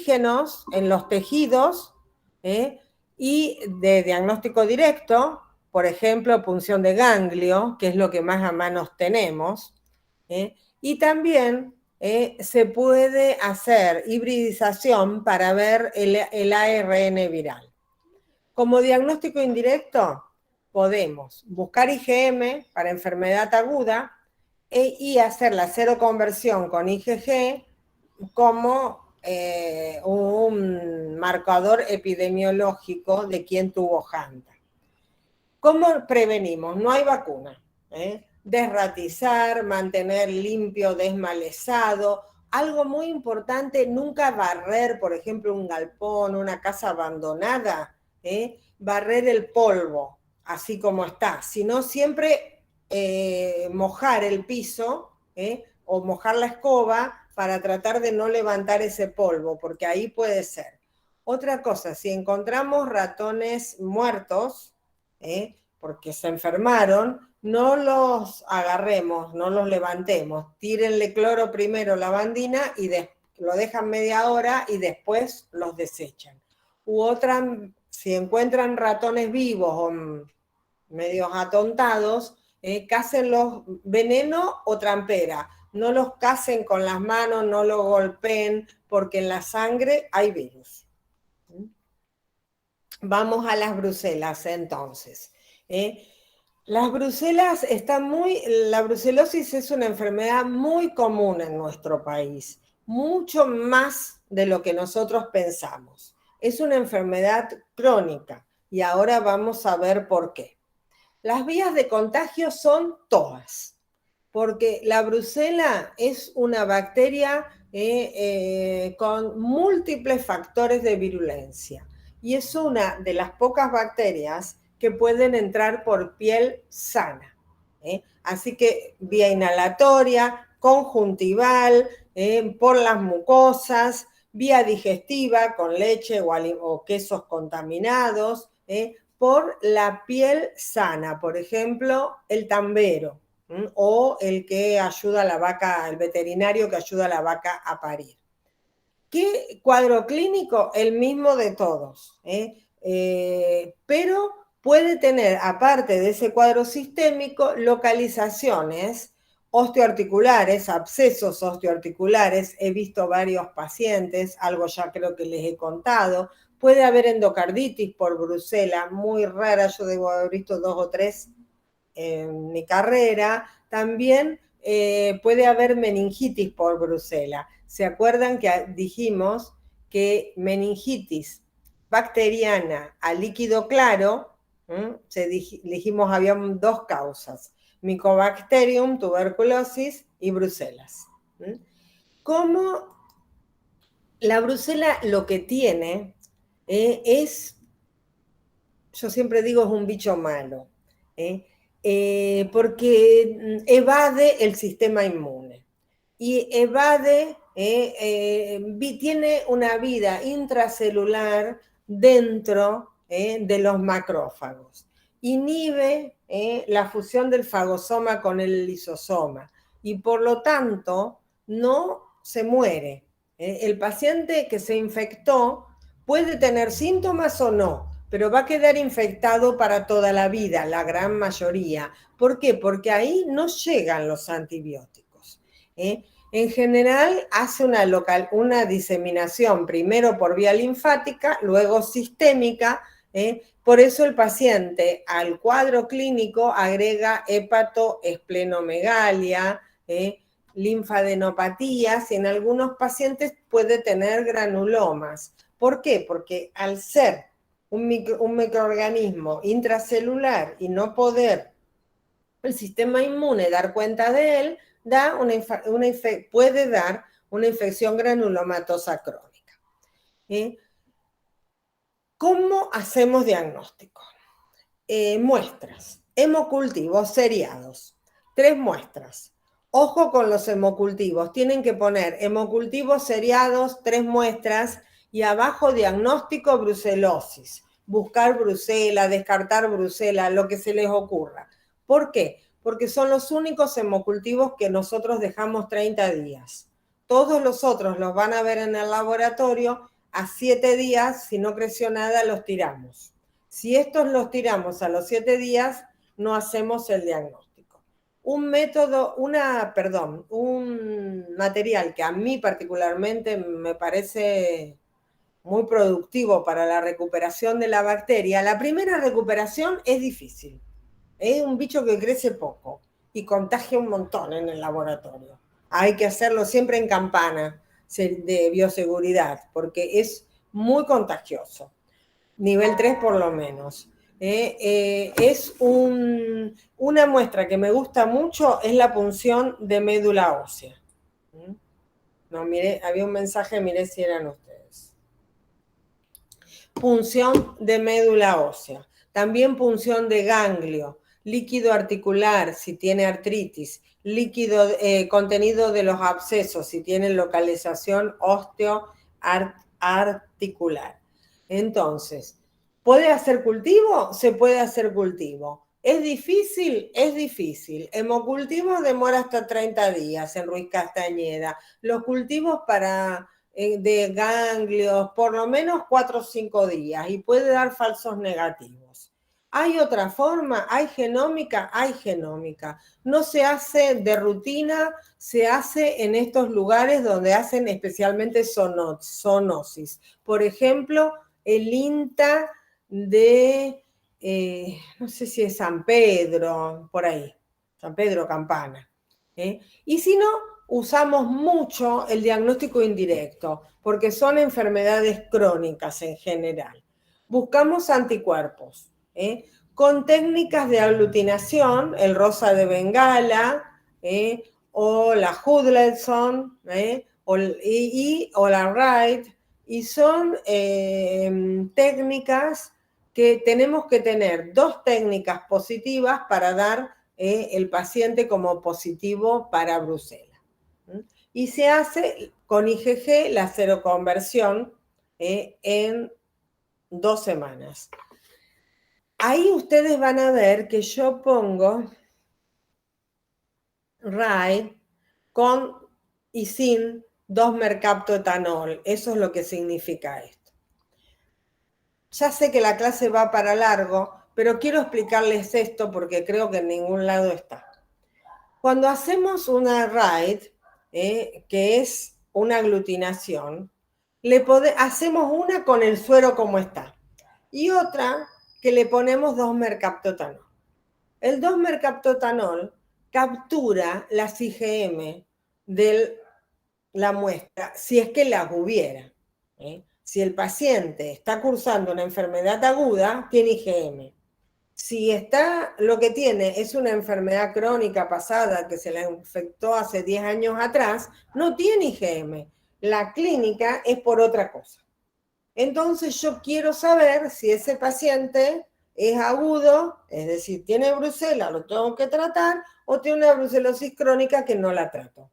antígenos en los tejidos y de diagnóstico directo, por ejemplo, punción de ganglio, que es lo que más a manos tenemos, y también se puede hacer hibridización para ver el ARN viral. Como diagnóstico indirecto, podemos buscar IgM para enfermedad aguda y hacer la seroconversión con IgG como un marcador epidemiológico de quién tuvo Hanta. ¿Cómo prevenimos? No hay vacuna. Desratizar, mantener limpio, desmalezado. Algo muy importante, nunca barrer, por ejemplo, un galpón, una casa abandonada, barrer el polvo, así como está, sino siempre mojar el piso o mojar la escoba para tratar de no levantar ese polvo, porque ahí puede ser. Otra cosa, si encontramos ratones muertos, porque se enfermaron, no los agarremos, no los levantemos, tírenle cloro primero, lavandina, y lo dejan media hora y después los desechan. U otra, si encuentran ratones vivos o medios atontados, cásenlos veneno o trampera. No los casen con las manos, no los golpeen, porque en la sangre hay virus. Vamos a las brucelas entonces. Las brucelas la brucelosis es una enfermedad muy común en nuestro país, mucho más de lo que nosotros pensamos. Es una enfermedad crónica y ahora vamos a ver por qué. Las vías de contagio son todas, porque la brucela es una bacteria con múltiples factores de virulencia y es una de las pocas bacterias que pueden entrar por piel sana. Así que vía inhalatoria, conjuntival, por las mucosas, vía digestiva con leche o quesos contaminados, por la piel sana, por ejemplo, el tambero o el que ayuda a la vaca, el veterinario que ayuda a la vaca a parir. ¿Qué cuadro clínico? El mismo de todos, pero puede tener, aparte de ese cuadro sistémico, localizaciones osteoarticulares, abscesos osteoarticulares. He visto varios pacientes, algo ya creo que les he contado. Puede haber endocarditis por brucela, muy rara, yo debo haber visto 2 o 3 en mi carrera. También puede haber meningitis por brucela. ¿Se acuerdan que dijimos que meningitis bacteriana a líquido claro, dijimos había 2 causas, Mycobacterium, tuberculosis y brucelas? ¿Cómo la brucela lo que tiene es, yo siempre digo, es un bicho malo, porque evade el sistema inmune y tiene una vida intracelular dentro de los macrófagos. Inhibe la fusión del fagosoma con el lisosoma y por lo tanto no se muere. El paciente que se infectó puede tener síntomas o no, pero va a quedar infectado para toda la vida, la gran mayoría. ¿Por qué? Porque ahí no llegan los antibióticos. En general hace una diseminación primero por vía linfática, luego sistémica. Por eso el paciente al cuadro clínico agrega hepatoesplenomegalia, linfadenopatías, y en algunos pacientes puede tener granulomas. ¿Por qué? Porque al ser un microorganismo intracelular y no poder el sistema inmune dar cuenta de él, puede dar una infección granulomatosa crónica. ¿Cómo hacemos diagnóstico? Muestras, hemocultivos seriados, 3 muestras. Ojo con los hemocultivos, tienen que poner hemocultivos seriados, 3 muestras, y abajo diagnóstico brucelosis. Buscar brucela, descartar brucela, lo que se les ocurra. ¿Por qué? Porque son los únicos hemocultivos que nosotros dejamos 30 días. Todos los otros los van a ver en el laboratorio a 7 días, si no creció nada, los tiramos. Si estos los tiramos a los 7 días, no hacemos el diagnóstico. Un material que a mí particularmente me parece muy productivo para la recuperación de la bacteria. La primera recuperación es difícil. Es un bicho que crece poco y contagia un montón en el laboratorio. Hay que hacerlo siempre en campana de bioseguridad, porque es muy contagioso. Nivel 3 por lo menos. Es una muestra que me gusta mucho, es la punción de médula ósea. No, mire, había un mensaje, mire si eran ustedes. Punción de médula ósea. También punción de ganglio, líquido articular si tiene artritis, líquido, contenido de los abscesos si tienen localización osteoarticular. Entonces, ¿puede hacer cultivo? Se puede hacer cultivo. ¿Es difícil? Es difícil. Hemocultivo demora hasta 30 días en Ruiz Castañeda. Los cultivos de ganglios, por lo menos 4 o 5 días, y puede dar falsos negativos. ¿Hay otra forma? ¿Hay genómica? Hay genómica. No se hace de rutina, se hace en estos lugares donde hacen especialmente zoonosis. Por ejemplo, el INTA de, no sé si es San Pedro, por ahí, San Pedro Campana. Y si no, usamos mucho el diagnóstico indirecto, porque son enfermedades crónicas en general. Buscamos anticuerpos, con técnicas de aglutinación, el rosa de Bengala, o la Hudleston, o la Wright, y son técnicas que tenemos que tener 2 técnicas positivas para dar el paciente como positivo para brucela. Y se hace con IgG la seroconversión en 2 semanas. Ahí ustedes van a ver que yo pongo RAI con y sin 2-mercaptoetanol. Eso es lo que significa esto. Ya sé que la clase va para largo, pero quiero explicarles esto porque creo que en ningún lado está. Cuando hacemos una RAID, que es una aglutinación, hacemos una con el suero como está y otra que le ponemos 2-mercaptoetanol. El 2-mercaptoetanol captura las IgM de la muestra, si es que las hubiera. Si el paciente está cursando una enfermedad aguda, tiene IgM. Si lo que tiene es una enfermedad crónica pasada que se la infectó hace 10 años atrás, no tiene IgM. La clínica es por otra cosa. Entonces yo quiero saber si ese paciente es agudo, es decir, tiene brucela, lo tengo que tratar, o tiene una brucelosis crónica que no la trato.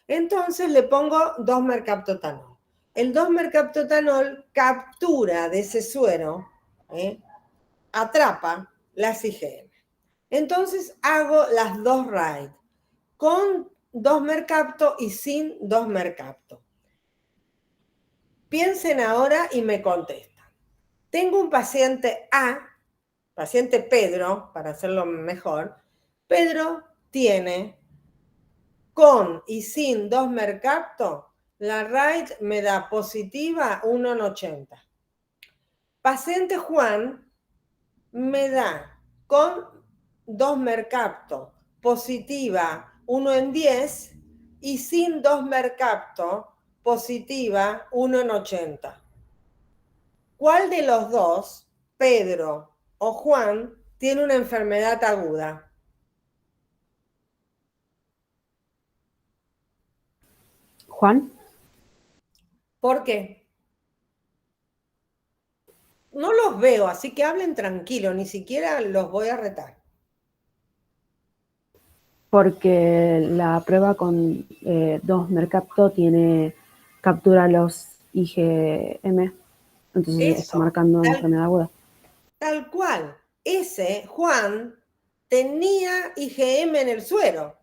Entonces le pongo 2-mercaptoetanol. El 2-mercaptoetanol captura de ese suero, atrapa las IgM. Entonces hago las 2 RAID, con 2-mercapto y sin 2-mercapto. Piensen ahora y me contestan. Tengo un paciente A, paciente Pedro, para hacerlo mejor. Pedro tiene con y sin 2-mercapto, la RAID me da positiva 1 en 80. Paciente Juan me da con 2-mercapto positiva 1 en 10 y sin 2-mercapto positiva 1 en 80. ¿Cuál de los dos, Pedro o Juan, tiene una enfermedad aguda? Juan. ¿Por qué? No los veo, así que hablen tranquilo, ni siquiera los voy a retar. Porque la prueba con 2-mercapto captura los IgM, entonces está marcando enfermedad aguda. Tal cual. Ese, Juan, tenía IgM en el suero.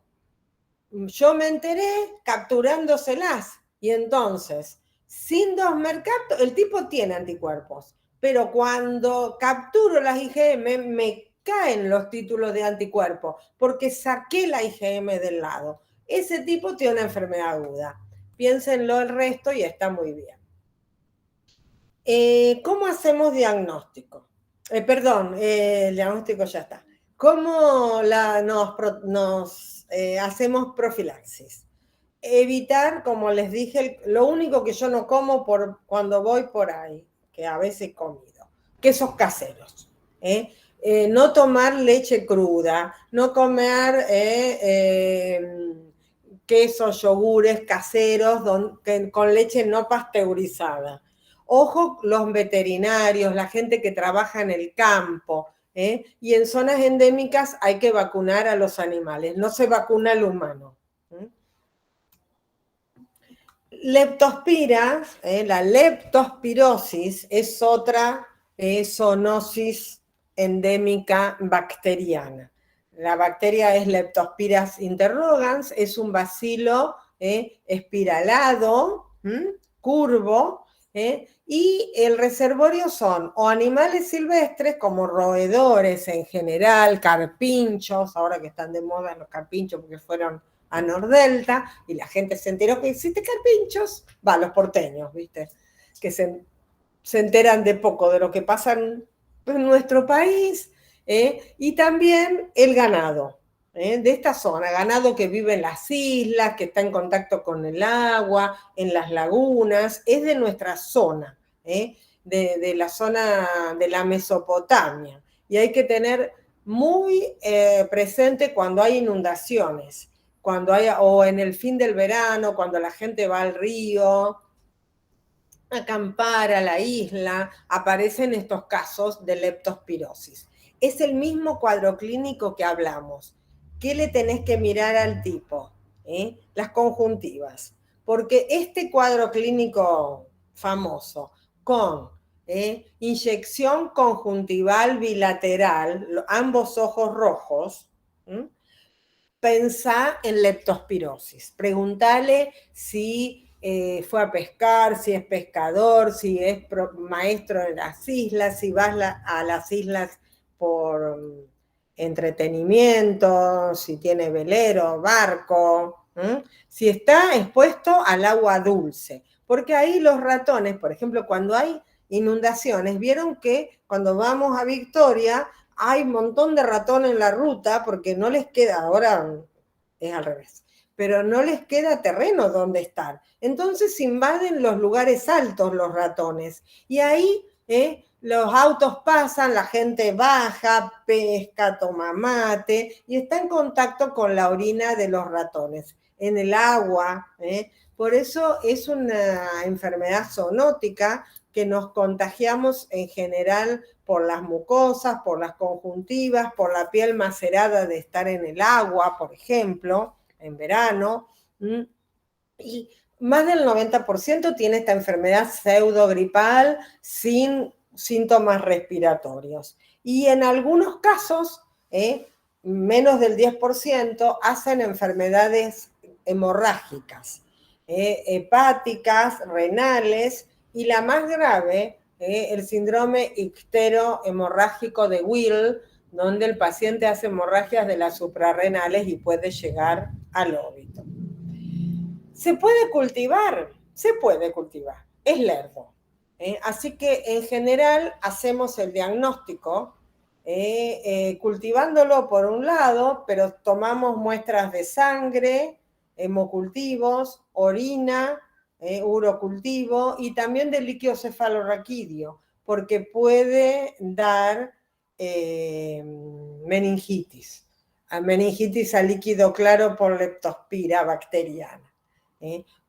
Yo me enteré capturándoselas. Y entonces, Sin 2-mercapto, el tipo tiene anticuerpos, pero cuando capturo las IgM me caen los títulos de anticuerpos porque saqué la IgM del lado. Ese tipo tiene una enfermedad aguda. Piénsenlo el resto y está muy bien. ¿Cómo hacemos diagnóstico? El diagnóstico ya está. ¿Cómo nos hacemos profilaxis? Evitar, como les dije, lo único que yo no como cuando voy por ahí, que a veces he comido, quesos caseros. No tomar leche cruda, no comer quesos, yogures caseros con leche no pasteurizada. Ojo, los veterinarios, la gente que trabaja en el campo, y en zonas endémicas hay que vacunar a los animales, no se vacuna al humano. Leptospira, la leptospirosis es otra zoonosis endémica bacteriana. La bacteria es Leptospiras interrogans, es un bacilo espiralado, curvo, y el reservorio son o animales silvestres como roedores en general, carpinchos, ahora que están de moda los carpinchos porque fueron a Nordelta, y la gente se enteró que existe carpinchos, los porteños, ¿viste? Que se enteran de poco de lo que pasa en nuestro país, y también el ganado, de esta zona, ganado que vive en las islas, que está en contacto con el agua, en las lagunas, es de nuestra zona, de la zona de la Mesopotamia, y hay que tener muy presente cuando hay inundaciones, o en el fin del verano, cuando la gente va al río, a acampar a la isla, aparecen estos casos de leptospirosis. Es el mismo cuadro clínico que hablamos. ¿Qué le tenés que mirar al tipo? Las conjuntivas. Porque este cuadro clínico famoso con inyección conjuntival bilateral, ambos ojos rojos, pensá en leptospirosis. Preguntale si fue a pescar, si es pescador, si es maestro en las islas, si vas a las islas por entretenimiento, si tiene velero, barco, si está expuesto al agua dulce. Porque ahí los ratones, por ejemplo, cuando hay inundaciones, vieron que cuando vamos a Victoria hay un montón de ratones en la ruta porque no les queda, ahora es al revés, pero no les queda terreno donde estar. Entonces invaden los lugares altos los ratones y ahí los autos pasan, la gente baja, pesca, toma mate y está en contacto con la orina de los ratones en el agua. Por eso es una enfermedad zoonótica que nos contagiamos en general por las mucosas, por las conjuntivas, por la piel macerada de estar en el agua, por ejemplo, en verano. Y más del 90% tiene esta enfermedad pseudogripal sin síntomas respiratorios. Y en algunos casos, menos del 10%, hacen enfermedades hemorrágicas, hepáticas, renales, y la más grave, el síndrome ictero-hemorrágico de Will, donde el paciente hace hemorragias de las suprarrenales y puede llegar al óbito. ¿Se puede cultivar? Se puede cultivar, es lerdo. Así que en general hacemos el diagnóstico cultivándolo por un lado, pero tomamos muestras de sangre, hemocultivos, orina, urocultivo y también de líquido cefalorraquídeo, porque puede dar meningitis. Meningitis a líquido claro por leptospira bacteriana.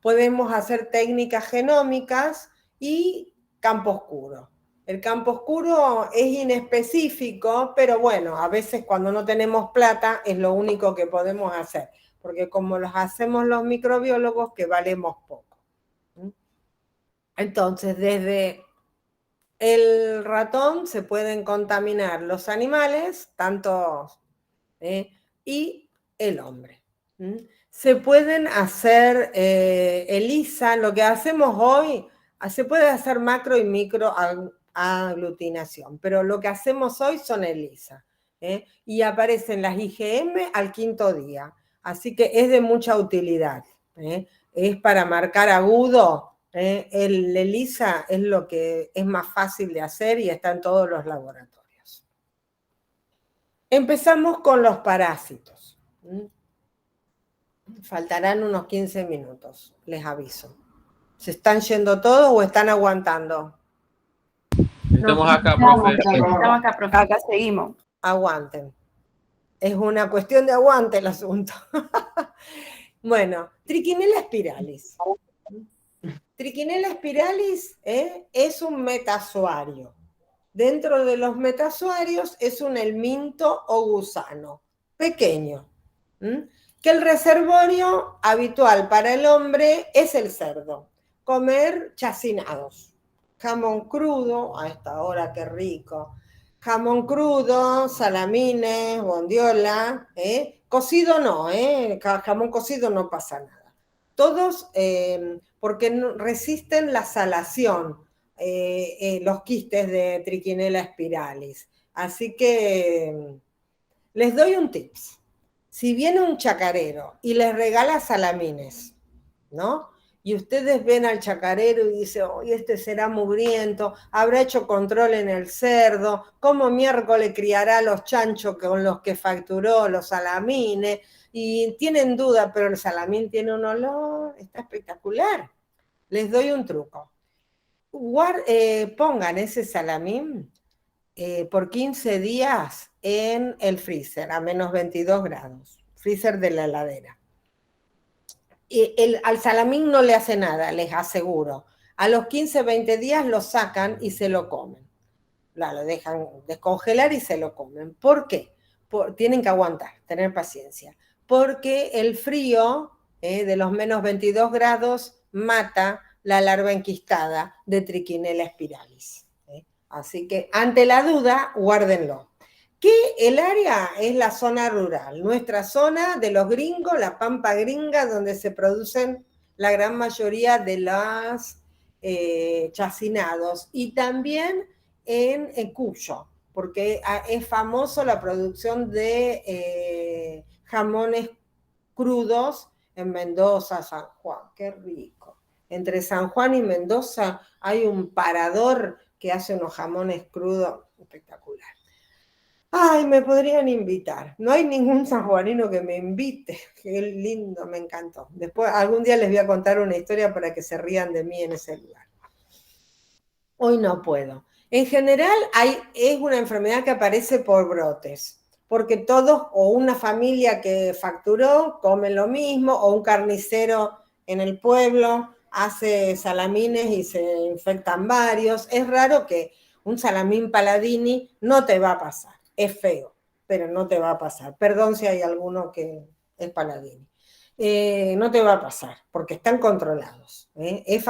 Podemos hacer técnicas genómicas y campo oscuro. El campo oscuro es inespecífico, pero bueno, a veces cuando no tenemos plata es lo único que podemos hacer, porque como los hacemos los microbiólogos, que valemos poco. Entonces, desde el ratón se pueden contaminar los animales, tanto y el hombre. Se pueden hacer ELISA, lo que hacemos hoy Se puede hacer macro y micro aglutinación, pero lo que hacemos hoy son ELISA, y aparecen las IgM al 5.º día, así que es de mucha utilidad, es para marcar agudo. El ELISA es lo que es más fácil de hacer y está en todos los laboratorios. Empezamos con los parásitos. Faltarán unos 15 minutos, les aviso. ¿Se están yendo todos o están aguantando? Estamos acá, profe. Estamos acá, profe. Acá seguimos. Aguanten. Es una cuestión de aguante el asunto. Bueno, Trichinella spiralis. Trichinella spiralis es un metazoario. Dentro de los metazoarios es un helminto o gusano, pequeño. Que el reservorio habitual para el hombre es el cerdo. Comer chacinados. Jamón crudo, a esta hora qué rico. Jamón crudo, salamines, bondiola. Cocido no, jamón cocido no pasa nada. Todos porque resisten la salación, los quistes de Trichinella spiralis. Así que les doy un tips. Si viene un chacarero y les regala salamines, ¿no? Y ustedes ven al chacarero y dicen, oh, este será mugriento, habrá hecho control en el cerdo, ¿cómo miércoles criará los chanchos con los que facturó los salamines? Y tienen duda, pero el salamín tiene un olor, está espectacular. Les doy un truco. Pongan ese salamín por 15 días en el freezer, a menos 22 grados, freezer de la heladera. Al salamín no le hace nada, les aseguro. A los 15, 20 días lo sacan y se lo comen. Lo dejan descongelar y se lo comen. ¿Por qué? Tienen que aguantar, tener paciencia. Porque el frío de los menos 22 grados mata la larva enquistada de Trichinella spiralis. Así que, ante la duda, guárdenlo. Que el área es la zona rural, nuestra zona de los gringos, la pampa gringa, donde se producen la gran mayoría de los chacinados, y también en Cuyo, porque es famoso la producción de jamones crudos en Mendoza, San Juan, qué rico. Entre San Juan y Mendoza hay un parador que hace unos jamones crudos espectacular. Ay, me podrían invitar. No hay ningún sanjuanino que me invite. Qué lindo, me encantó. Después, algún día les voy a contar una historia para que se rían de mí en ese lugar. Hoy no puedo. En general, es una enfermedad que aparece por brotes, porque todos, o una familia que facturó, comen lo mismo, o un carnicero en el pueblo hace salamines y se infectan varios. Es raro que un salamín Paladini no te va a pasar. Es feo, pero no te va a pasar. Perdón si hay alguno que es Paladini. No te va a pasar, porque están controlados. Es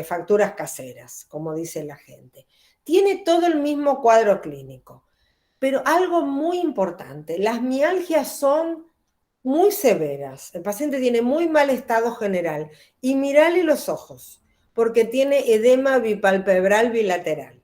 facturas caseras, como dice la gente. Tiene todo el mismo cuadro clínico, pero algo muy importante, las mialgias son muy severas. El paciente tiene muy mal estado general. Y mirale los ojos, porque tiene edema bipalpebral bilateral.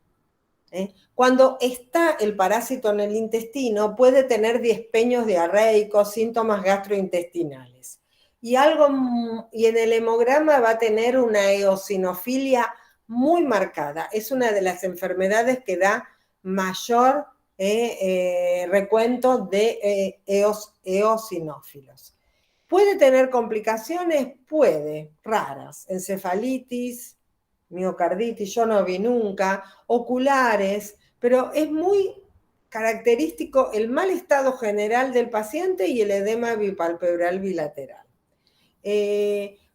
Cuando está el parásito en el intestino, puede tener diespeños diarreicos, síntomas gastrointestinales. Y en el hemograma va a tener una eosinofilia muy marcada. Es una de las enfermedades que da mayor recuento de eosinófilos. ¿Puede tener complicaciones? Puede, raras. Encefalitis, miocarditis, yo no vi nunca, oculares, pero es muy característico el mal estado general del paciente y el edema bipalpebral bilateral.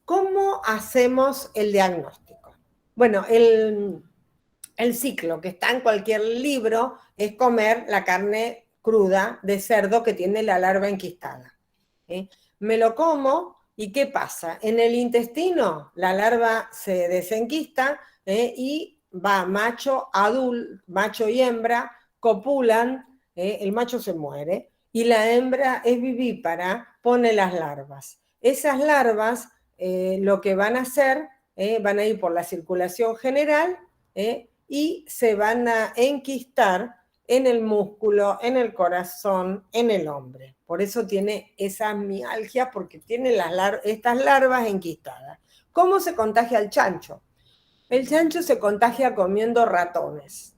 ¿Cómo hacemos el diagnóstico? Bueno, el ciclo que está en cualquier libro es comer la carne cruda de cerdo que tiene la larva enquistada. Me lo como, ¿y qué pasa? En el intestino la larva se desenquista y va macho y hembra, copulan, el macho se muere y la hembra es vivípara, pone las larvas. Esas larvas lo que van a hacer van a ir por la circulación general y se van a enquistar en el músculo, en el corazón, en el hombre. Por eso tiene esa mialgia, porque tiene estas larvas enquistadas. ¿Cómo se contagia el chancho? El chancho se contagia comiendo ratones.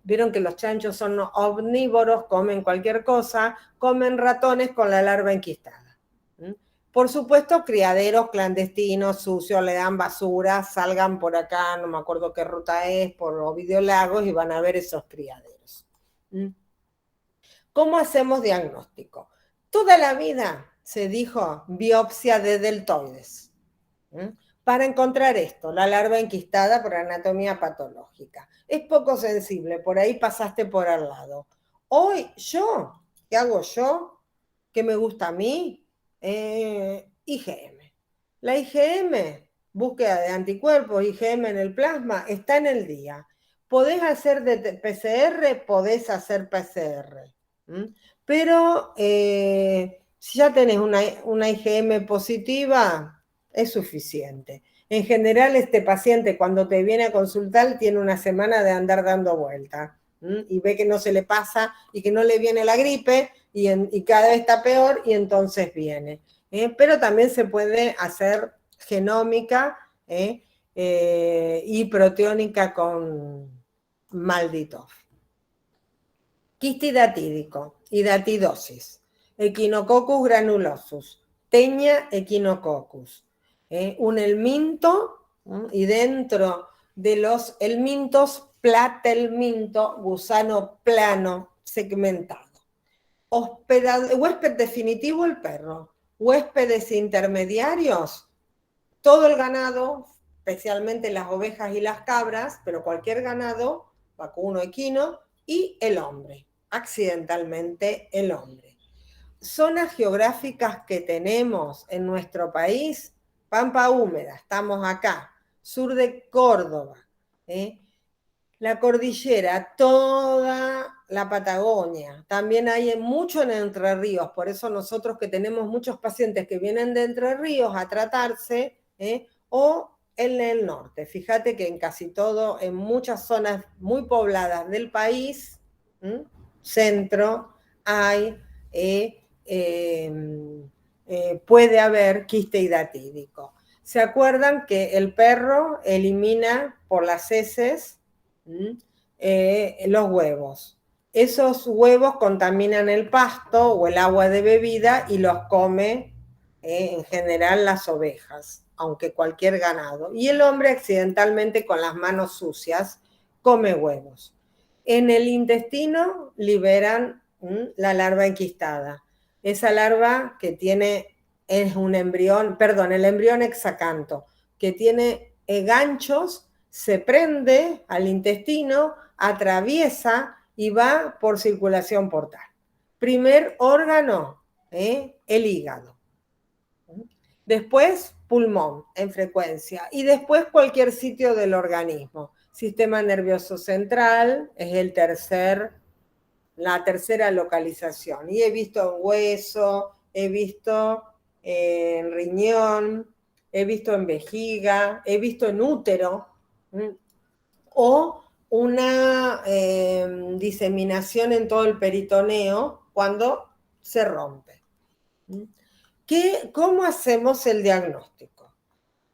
Vieron que los chanchos son omnívoros, comen cualquier cosa, comen ratones con la larva enquistada. Por supuesto, criaderos clandestinos, sucios, le dan basura, salgan por acá, no me acuerdo qué ruta es, por Ovidio Lagos, y van a ver esos criaderos. ¿Cómo hacemos diagnóstico? Toda la vida se dijo biopsia de deltoides. Para encontrar esto, la larva enquistada por anatomía patológica. Es poco sensible, por ahí pasaste por al lado. Hoy yo, ¿qué hago yo? ¿Qué me gusta a mí? IgM. La IgM, búsqueda de anticuerpos, IgM en el plasma, está en el día. ¿Podés hacer de PCR? Podés hacer PCR. Pero si ya tenés una IgM positiva, es suficiente. En general, este paciente cuando te viene a consultar tiene una semana de andar dando vueltas y ve que no se le pasa y que no le viene la gripe y cada vez está peor y entonces viene. Pero también se puede hacer genómica y proteónica con Malditov. Quiste hidatídico, hidatidosis, Echinococcus granulosus, Taenia echinococcus, un helminto, y dentro de los helmintos, platelminto, gusano plano segmentado. Huésped definitivo el perro, huéspedes intermediarios, todo el ganado, especialmente las ovejas y las cabras, pero cualquier ganado, vacuno, equino, y el hombre, accidentalmente el hombre. Zonas geográficas que tenemos en nuestro país, pampa húmeda, estamos acá, sur de Córdoba, la cordillera, toda la Patagonia, también hay mucho en Entre Ríos, por eso nosotros que tenemos muchos pacientes que vienen de Entre Ríos a tratarse, o en el norte. Fíjate que en casi todo, en muchas zonas muy pobladas del país, centro, hay, puede haber quiste hidatídico. ¿Se acuerdan que el perro elimina por las heces los huevos? Esos huevos contaminan el pasto o el agua de bebida y los come en general las ovejas, aunque cualquier ganado. Y el hombre accidentalmente con las manos sucias come huevos. En el intestino liberan la larva enquistada. Esa larva que tiene, es un embrión, perdón, el embrión hexacanto, que tiene ganchos, se prende al intestino, atraviesa y va por circulación portal. Primer órgano, el hígado. Después, pulmón en frecuencia. Y después cualquier sitio del organismo. Sistema nervioso central es la tercera localización. Y he visto en hueso, he visto en riñón, he visto en vejiga, he visto en útero, o una diseminación en todo el peritoneo cuando se rompe. ¿Cómo hacemos el diagnóstico?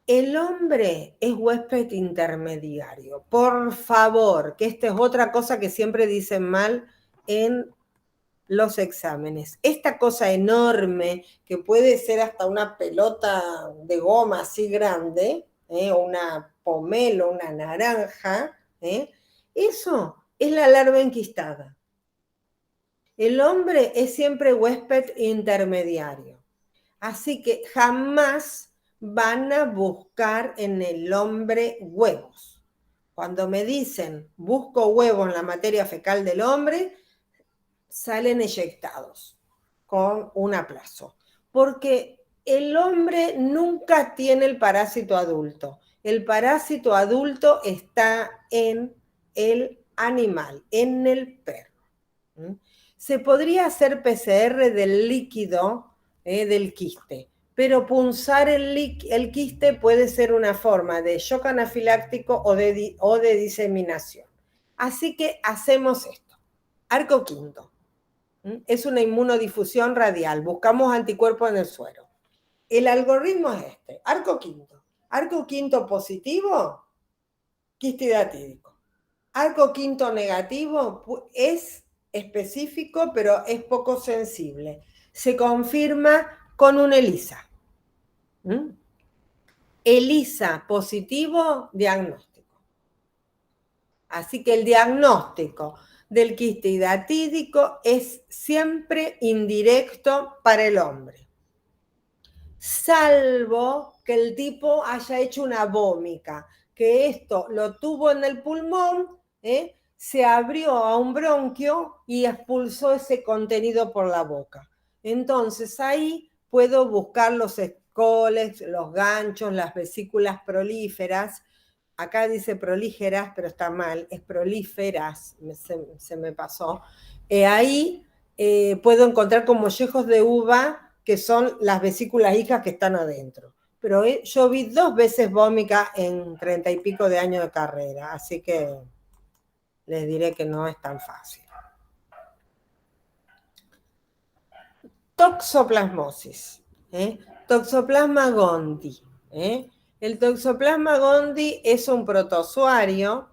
El hombre es huésped intermediario. Por favor, que esta es otra cosa que siempre dicen mal en los exámenes. Esta cosa enorme, que puede ser hasta una pelota de goma así grande, o una pomelo, una naranja, eso es la larva enquistada. El hombre es siempre huésped intermediario. Así que jamás van a buscar en el hombre huevos. Cuando me dicen, busco huevos en la materia fecal del hombre, salen eyectados con un aplazo. Porque el hombre nunca tiene el parásito adulto. El parásito adulto está en el animal, en el perro. Se podría hacer PCR del líquido del quiste, pero punzar el quiste puede ser una forma de shock anafiláctico o de diseminación. Así que hacemos esto. Arco quinto. Es una inmunodifusión radial. Buscamos anticuerpos en el suero. El algoritmo es este. Arco quinto. Arco quinto positivo, quiste hidatídico. Arco quinto negativo es específico, pero es poco sensible. Se confirma con un ELISA. ELISA positivo, diagnóstico. Así que el diagnóstico del quiste hidatídico es siempre indirecto para el hombre, salvo que el tipo haya hecho una vómica, que esto lo tuvo en el pulmón, se abrió a un bronquio y expulsó ese contenido por la boca. Entonces ahí puedo buscar los escoles, los ganchos, las vesículas prolíferas. Acá dice prolígeras, pero está mal, es prolíferas, se me pasó. Ahí puedo encontrar como mollejos de uva, que son las vesículas hijas que están adentro. Pero yo vi 2 veces vómica en 30 y pico de años de carrera, así que les diré que no es tan fácil. Toxoplasmosis, Toxoplasma gondii. El Toxoplasma gondii es un protozoario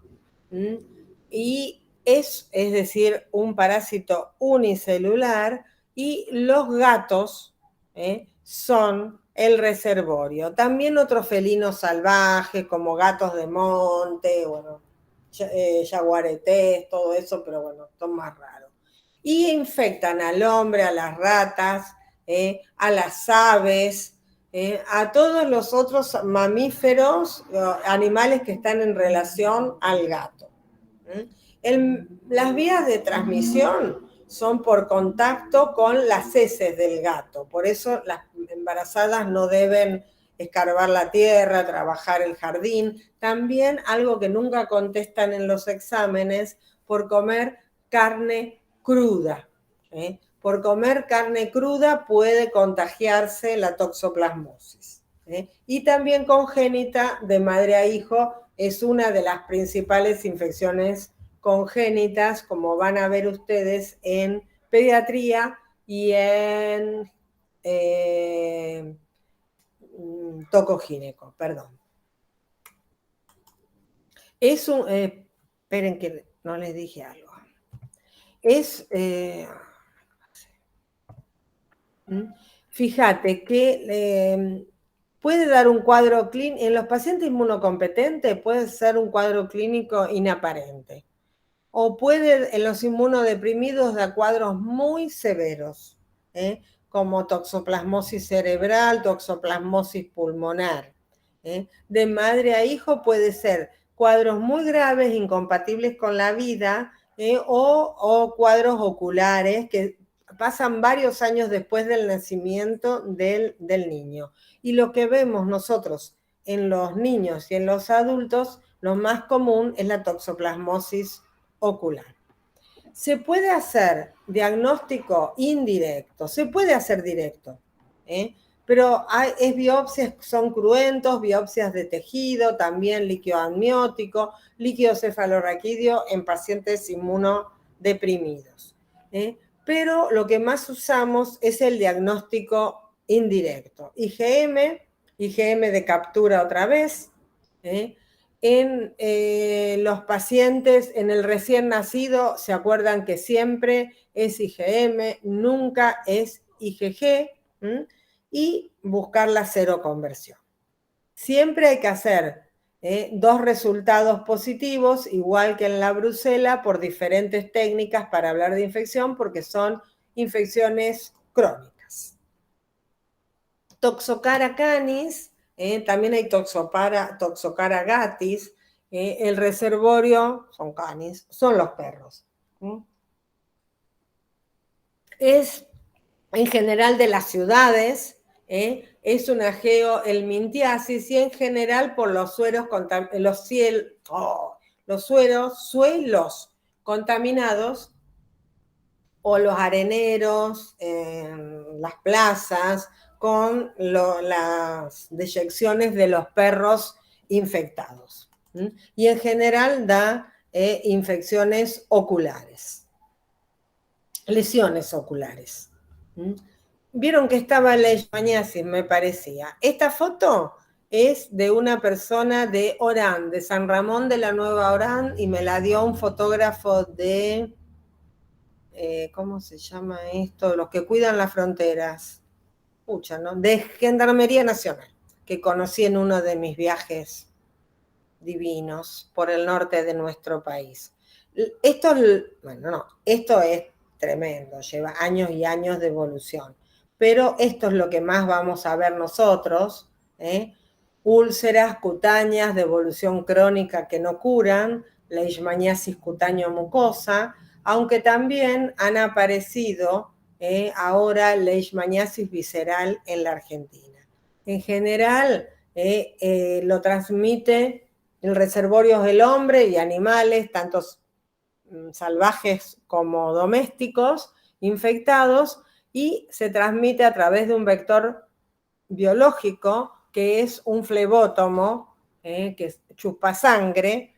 y es decir, un parásito unicelular, y los gatos son el reservorio. También otros felinos salvajes como gatos de monte, bueno, jaguaretés, todo eso, pero bueno, son más raros. Y infectan al hombre, a las ratas, a las aves, a todos los otros mamíferos, animales que están en relación al gato. Las vías de transmisión son por contacto con las heces del gato, por eso las embarazadas no deben escarbar la tierra, trabajar el jardín. También algo que nunca contestan en los exámenes, por comer carne cruda. Por comer carne cruda puede contagiarse la toxoplasmosis. Y también congénita de madre a hijo es una de las principales infecciones congénitas, como van a ver ustedes en pediatría y en tocogineco, perdón. Es un... esperen que no les dije algo. Fíjate que puede dar un cuadro clínico, en los pacientes inmunocompetentes puede ser un cuadro clínico inaparente, o puede en los inmunodeprimidos dar cuadros muy severos, como toxoplasmosis cerebral, toxoplasmosis pulmonar. De madre a hijo puede ser cuadros muy graves, incompatibles con la vida, o cuadros oculares que pasan varios años después del nacimiento del niño. Y lo que vemos nosotros en los niños y en los adultos, lo más común es la toxoplasmosis ocular. Se puede hacer diagnóstico indirecto, se puede hacer directo, pero es biopsias, son cruentos, biopsias de tejido, también líquido amniótico, líquido cefalorraquídeo en pacientes inmunodeprimidos. Pero lo que más usamos es el diagnóstico indirecto. IgM de captura otra vez, en los pacientes, en el recién nacido, se acuerdan que siempre es IgM, nunca es IgG, y buscar la seroconversión. Siempre hay que hacer 2 resultados positivos, igual que en la brucela, por diferentes técnicas para hablar de infección, porque son infecciones crónicas. Toxocara canis, también hay Toxocara gatis, el reservorio, son canis, son los perros. Es en general de las ciudades, es una geohelmintiasis, y en general por los suelos suelos contaminados, o los areneros, las plazas, con las deyecciones de los perros infectados. Y en general da infecciones oculares, lesiones oculares. Vieron que estaba leishmaniasis, me parecía. Esta foto es de una persona de Orán, de San Ramón de la Nueva Orán, y me la dio un fotógrafo de, ¿cómo se llama esto? Los que cuidan las fronteras. Pucha, ¿no? De Gendarmería Nacional, que conocí en uno de mis divinos por el norte de nuestro país. Esto es tremendo, lleva años y años de evolución, pero esto es lo que más vamos a ver nosotros, úlceras cutáneas de evolución crónica que no curan, leishmaniasis cutáneo-mucosa, aunque también han aparecido ahora leishmaniasis visceral en la Argentina. En general, lo transmite el reservorio del hombre y animales, tanto salvajes como domésticos, infectados, y se transmite a través de un vector biológico que es un flebótomo, que chupa sangre,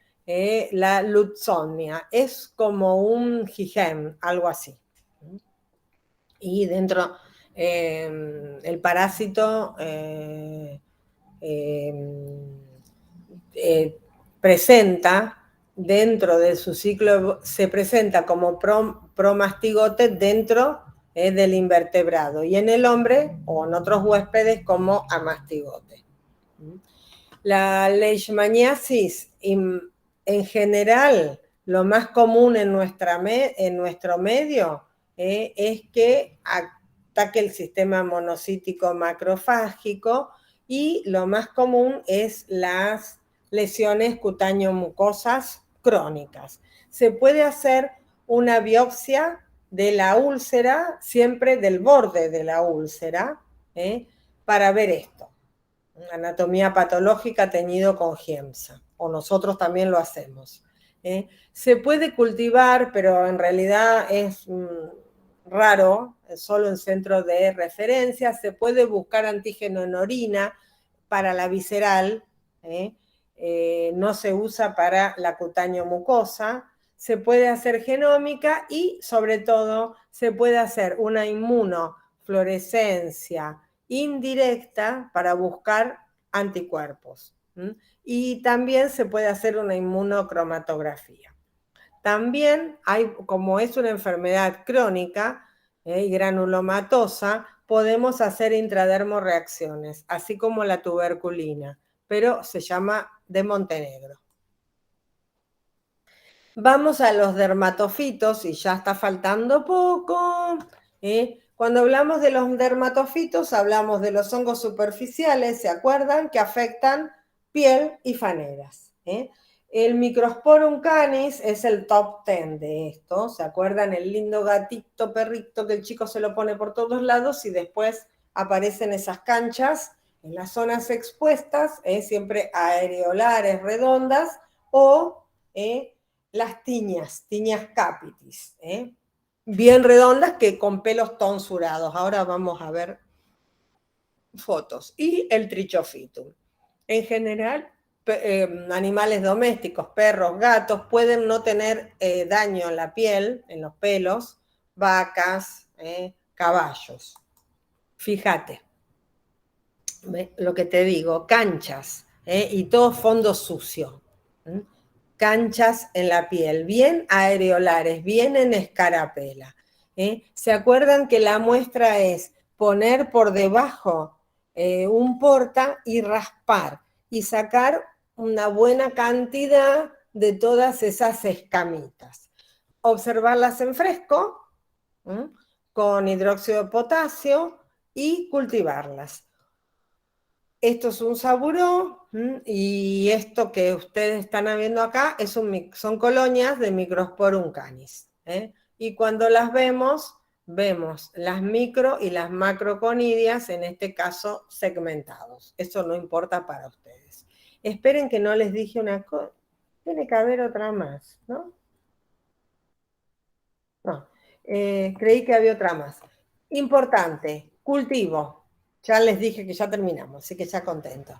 la Lutzonia. Es como un hijem, algo así. Y dentro el parásito presenta dentro de su ciclo, se presenta como promastigote dentro del invertebrado, y en el hombre o en otros huéspedes como amastigote. La leishmaniasis en general, lo más común en nuestro medio es que ataque el sistema monocítico macrofágico, y lo más común es las lesiones cutáneo-mucosas crónicas. Se puede hacer una biopsia de la úlcera, siempre del borde de la úlcera, para ver esto. Anatomía patológica teñido con Giemsa, o nosotros también lo hacemos. Se puede cultivar, pero en realidad es raro, solo en centro de referencia. Se puede buscar antígeno en orina para la visceral, no se usa para la cutáneo-mucosa. Se puede hacer genómica y, sobre todo, se puede hacer una inmunofluorescencia indirecta para buscar anticuerpos. Y también se puede hacer una inmunocromatografía. También hay, como es una enfermedad crónica y granulomatosa, podemos hacer intradermorreacciones, así como la tuberculina, pero se llama de Montenegro. Vamos a los dermatofitos, y ya está faltando poco. Cuando hablamos de los dermatofitos, hablamos de los hongos superficiales, ¿se acuerdan? Que afectan piel y faneras. El Microsporum canis es el top 10 de esto. ¿Se acuerdan? El lindo gatito, perrito que el chico se lo pone por todos lados y después aparecen esas canchas en las zonas expuestas, siempre areolares, redondas, o las tiñas capitis, bien redondas que con pelos tonsurados. Ahora vamos a ver fotos. Y el Trichophytum. En general, animales domésticos, perros, gatos, pueden no tener daño en la piel, en los pelos, vacas, caballos. Fíjate, lo que te digo, canchas, y todo fondo sucio. Canchas en la piel, bien areolares, bien en escarapela. ¿Se acuerdan que la muestra es poner por debajo un porta y raspar y sacar una buena cantidad de todas esas escamitas? Observarlas en fresco, con hidróxido de potasio, y cultivarlas. Esto es un saburó, y esto que ustedes están viendo acá son colonias de Microsporum canis. Y cuando las vemos las micro y las macroconidias, en este caso segmentados. Eso no importa para ustedes. Esperen que no les dije una cosa. Tiene que haber otra más, ¿no? No, creí que había otra más. Importante, cultivo. Ya les dije que ya terminamos, así que ya contento.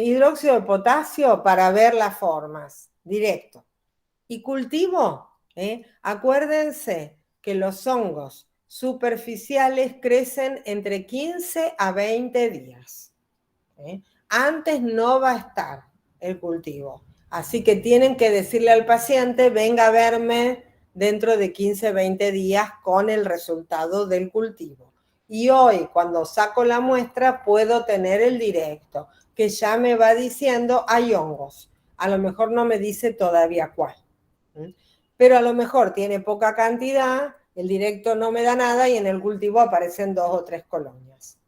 Hidróxido de potasio para ver las formas, directo. Y cultivo, acuérdense que los hongos superficiales crecen entre 15 a 20 días. Antes no va a estar el cultivo. Así que tienen que decirle al paciente, venga a verme dentro de 15, 20 días con el resultado del cultivo. Y hoy, cuando saco la muestra, puedo tener el directo, que ya me va diciendo, hay hongos. A lo mejor no me dice todavía cuál. Pero a lo mejor tiene poca cantidad, el directo no me da nada y en el cultivo aparecen 2 o 3 colonias.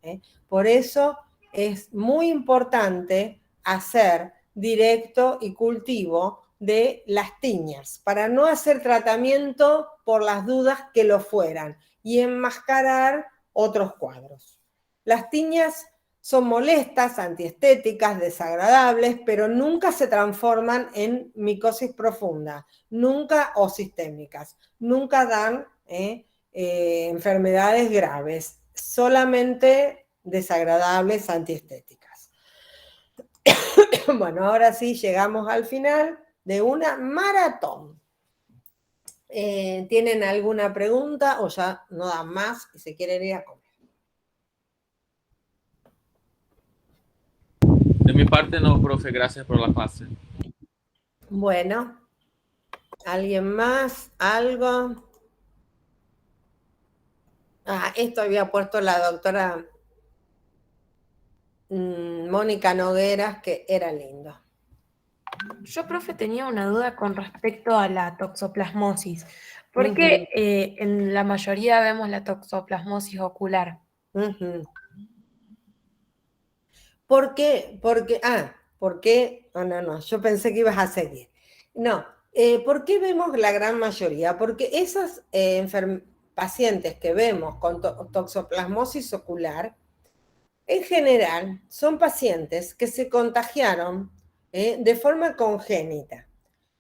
Por eso es muy importante hacer directo y cultivo de las tiñas, para no hacer tratamiento por las dudas que lo fueran y enmascarar otros cuadros. Las tiñas son molestas, antiestéticas, desagradables, pero nunca se transforman en micosis profunda, nunca o sistémicas, nunca dan enfermedades graves, solamente desagradables, antiestéticas. Bueno, ahora sí llegamos al final de una maratón. ¿Tienen alguna pregunta o ya no dan más y se quieren ir a comer? De mi parte no, profe, gracias por la clase. Bueno, ¿alguien más? ¿Algo? Esto había puesto la doctora Mónica Nogueras, que era lindo. Yo, profe, tenía una duda con respecto a la toxoplasmosis. ¿Por qué en la mayoría vemos la toxoplasmosis ocular? ¿Por qué? ¿Por qué? No, yo pensé que ibas a seguir. No, ¿por qué vemos la gran mayoría? Porque esos pacientes que vemos con toxoplasmosis ocular, en general, son pacientes que se contagiaron de forma congénita.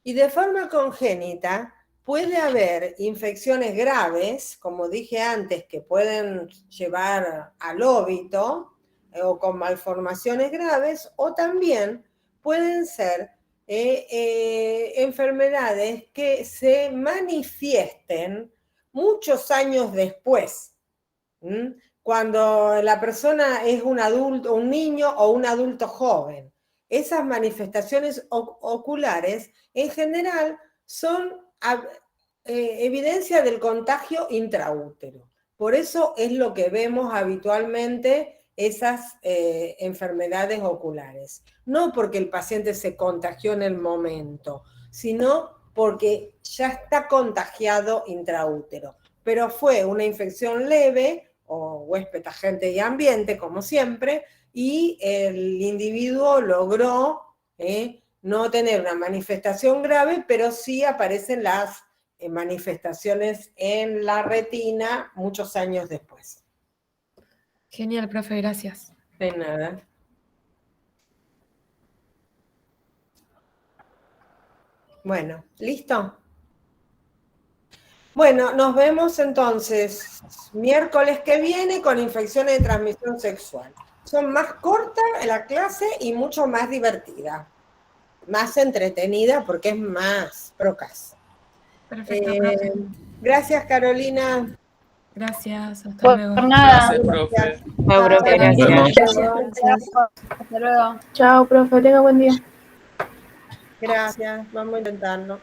Y de forma congénita puede haber infecciones graves, como dije antes, que pueden llevar al óbito o con malformaciones graves, o también pueden ser enfermedades que se manifiesten muchos años después. Cuando la persona es un adulto, un niño o un adulto joven. Esas manifestaciones oculares, en general, son evidencia del contagio intraútero. Por eso es lo que vemos habitualmente esas enfermedades oculares. No porque el paciente se contagió en el momento, sino porque ya está contagiado intraútero. Pero fue una infección leve, o huésped, agente y ambiente, como siempre, y el individuo logró no tener una manifestación grave, pero sí aparecen las manifestaciones en la retina muchos años después. Genial, profe, gracias. De nada. Bueno, ¿listo? Bueno, nos vemos entonces miércoles que viene con infecciones de transmisión sexual. Son más cortas la clase y mucho más divertida. Más entretenida porque es más procas. Perfecto, profe. Gracias, Carolina. Gracias, hasta luego. Por nada. Gracias, profe. Chao, profe, gracias. Hasta luego. Chao, profe, tenga buen día. Gracias, vamos a intentarlo.